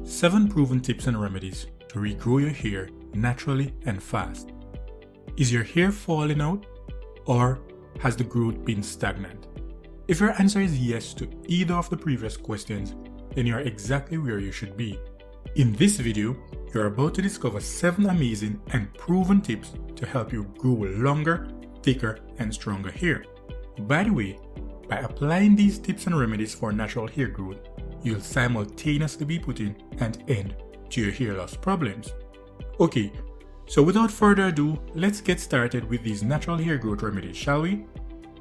7 proven tips and remedies to regrow your hair naturally and fast. Is your hair falling out, or has the growth been stagnant? If your answer is yes to either of the previous questions, then you are exactly where you should be. In this video, you're about to discover 7 amazing and proven tips to help you grow longer, thicker, and stronger hair. By the way, by applying these tips and remedies for natural hair growth, you'll simultaneously be putting an end to your hair loss problems. Okay, so without further ado, let's get started with these natural hair growth remedies, shall we?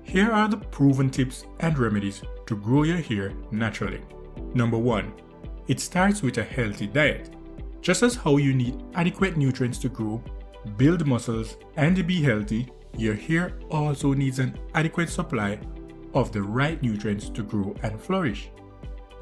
Here are the proven tips and remedies to grow your hair naturally. Number 1. It starts with a healthy diet. Just as how you need adequate nutrients to grow, build muscles, and be healthy, your hair also needs an adequate supply of the right nutrients to grow and flourish.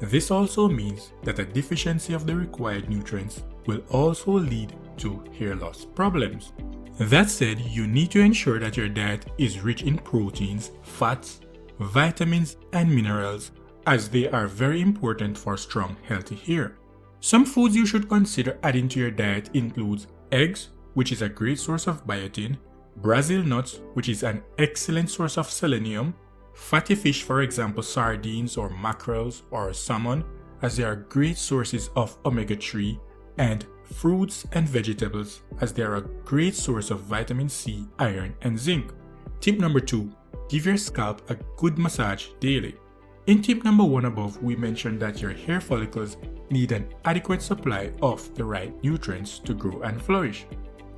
This also means that a deficiency of the required nutrients will also lead to hair loss problems. That said, you need to ensure that your diet is rich in proteins, fats, vitamins, and minerals, as they are very important for strong, healthy hair. Some foods you should consider adding to your diet includes eggs, which is a great source of biotin, Brazil nuts, which is an excellent source of selenium, fatty fish, for example sardines or mackerels or salmon, as they are great sources of omega-3, and fruits and vegetables, as they are a great source of vitamin C, iron, and zinc. Tip number 2. Give your scalp a good massage daily. In tip number 1 above, we mentioned that your hair follicles need an adequate supply of the right nutrients to grow and flourish.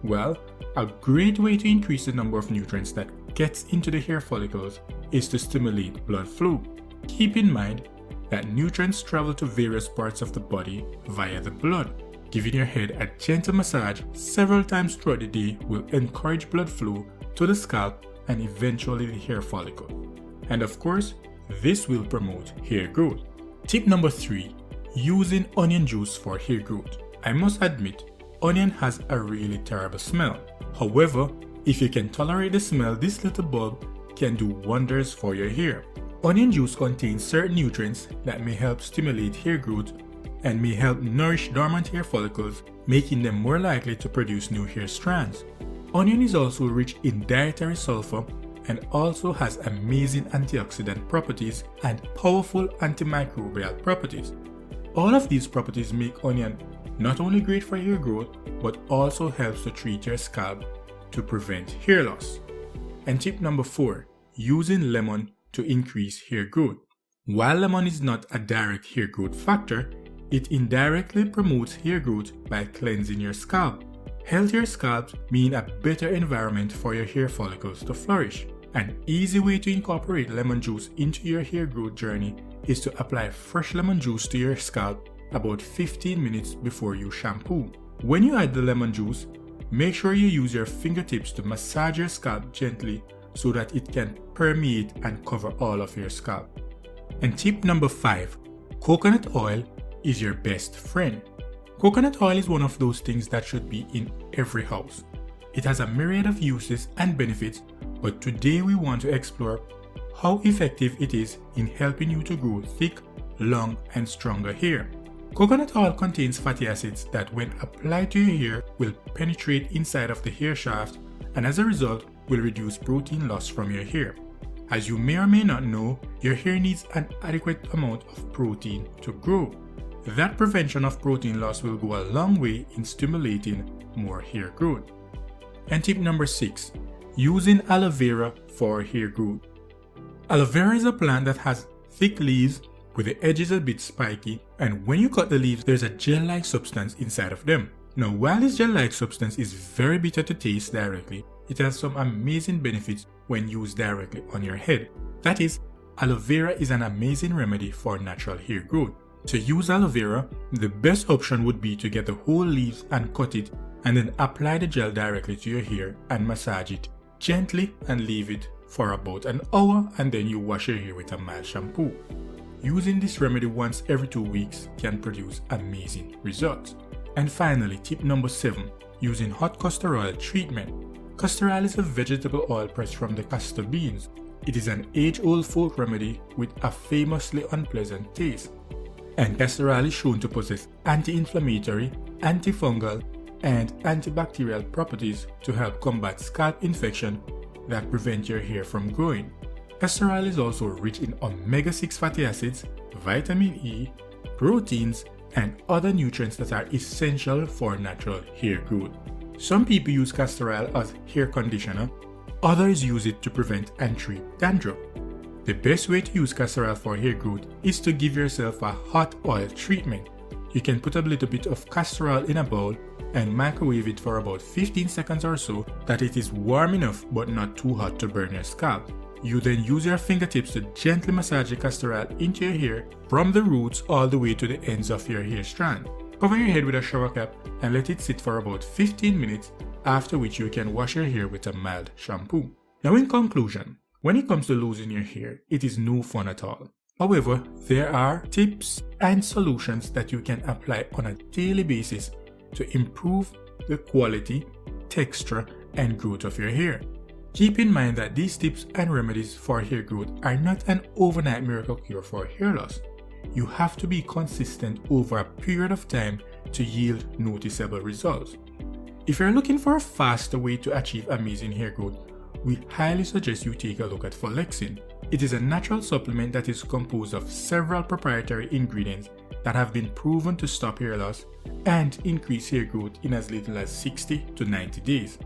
Well, a great way to increase the number of nutrients that gets into the hair follicles is to stimulate blood flow. Keep in mind that nutrients travel to various parts of the body via the blood. Giving your head a gentle massage several times throughout the day will encourage blood flow to the scalp and eventually the hair follicle. And of course, this will promote hair growth. Tip number 3. Using onion juice for hair growth. I must admit, onion has a really terrible smell. However, if you can tolerate the smell, this little bulb can do wonders for your hair. Onion juice contains certain nutrients that may help stimulate hair growth and may help nourish dormant hair follicles, making them more likely to produce new hair strands. Onion is also rich in dietary sulfur and also has amazing antioxidant properties and powerful antimicrobial properties. All of these properties make onion not only great for hair growth, but also helps to treat your scalp to prevent hair loss. And tip number 4. Using lemon to increase hair growth. While lemon is not a direct hair growth factor, it indirectly promotes hair growth by cleansing your scalp. Healthier scalps mean a better environment for your hair follicles to flourish. An easy way to incorporate lemon juice into your hair growth journey is to apply fresh lemon juice to your scalp about 15 minutes before you shampoo. When you add the lemon juice, make sure you use your fingertips to massage your scalp gently so that it can permeate and cover all of your scalp. And tip number 5. Coconut oil is your best friend. Coconut oil is one of those things that should be in every house. It has a myriad of uses and benefits, but today we want to explore how effective it is in helping you to grow thick, long, and stronger hair. Coconut oil contains fatty acids that, when applied to your hair, will penetrate inside of the hair shaft and as a result will reduce protein loss from your hair. As you may or may not know, your hair needs an adequate amount of protein to grow. That prevention of protein loss will go a long way in stimulating more hair growth. And tip number 6. Using aloe vera for hair growth. Aloe vera is a plant that has thick leaves with the edges a bit spiky, and when you cut the leaves, there's a gel-like substance inside of them. Now, while this gel-like substance is very bitter to taste directly, it has some amazing benefits when used directly on your head. That is, aloe vera is an amazing remedy for natural hair growth. To use aloe vera, the best option would be to get the whole leaves and cut it, and then apply the gel directly to your hair and massage it gently and leave it for about an hour, and then you wash your hair with a mild shampoo. Using this remedy once every 2 weeks can produce amazing results. And finally, tip number 7. Using hot castor oil treatment. Castor oil is a vegetable oil pressed from the castor beans. It is an age-old folk remedy with a famously unpleasant taste. and castor oil is shown to possess anti-inflammatory, antifungal, and antibacterial properties to help combat scalp infection that prevent your hair from growing. Castor oil is also rich in omega-6 fatty acids, vitamin E, proteins, and other nutrients that are essential for natural hair growth. Some people use castor oil as hair conditioner, others use it to prevent and treat dandruff. The best way to use castor oil for hair growth is to give yourself a hot oil treatment. You can put a little bit of castor oil in a bowl and microwave it for about 15 seconds or so that it is warm enough but not too hot to burn your scalp. You then use your fingertips to gently massage the castor oil into your hair from the roots all the way to the ends of your hair strand. Cover your head with a shower cap and let it sit for about 15 minutes, after which you can wash your hair with a mild shampoo. Now in conclusion, when it comes to losing your hair, it is no fun at all. However, there are tips and solutions that you can apply on a daily basis to improve the quality, texture, and growth of your hair. Keep in mind that these tips and remedies for hair growth are not an overnight miracle cure for hair loss. You have to be consistent over a period of time to yield noticeable results. If you're looking for a faster way to achieve amazing hair growth, we highly suggest you take a look at Flexin. It is a natural supplement that is composed of several proprietary ingredients that have been proven to stop hair loss and increase hair growth in as little as 60 to 90 days.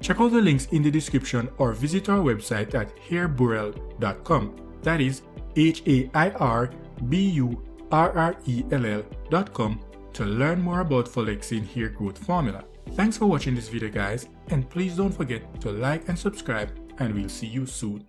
Check out the links in the description or visit our website at hairburrell.com. That is hairburrell.com to learn more about Flexin hair growth formula. Thanks for watching this video guys, and please don't forget to like and subscribe, and we'll see you soon.